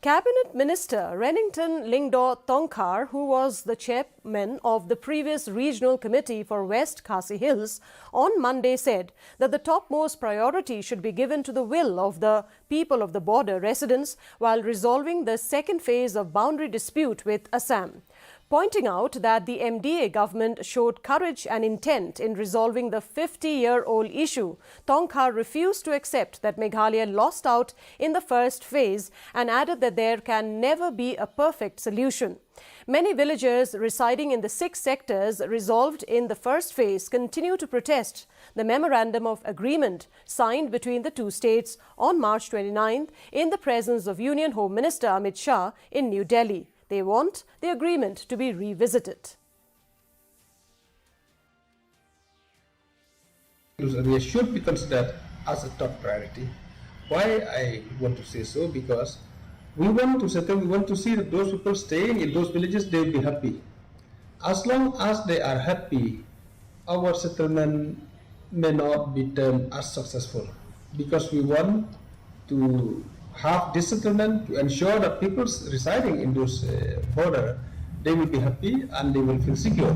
Cabinet Minister Rennington Lyngdoh Tongkhar, who was the chairman of the previous Regional Committee for West Khasi Hills, on Monday said that the topmost priority should be given to the will of the people of the border residents while resolving the second phase of boundary dispute with Assam. Pointing out that the MDA government showed courage and intent in resolving the 50-year-old issue, Tongkhar refused to accept that Meghalaya lost out in the first phase and added that there can never be a perfect solution. Many villagers residing in the 6 sectors resolved in the first phase continue to protest the Memorandum of Agreement signed between the two states on March 29th in the presence of Union Home Minister Amit Shah in New Delhi. They want the agreement to be revisited. They should be considered as a top priority. Why I want to say so? Because we want to settle, we want to see that those people staying in those villages, they will be happy. As long as they are happy, our settlement may not be termed as successful, because we want to have this settlement to ensure that people residing in those border, they will be happy and they will feel secure.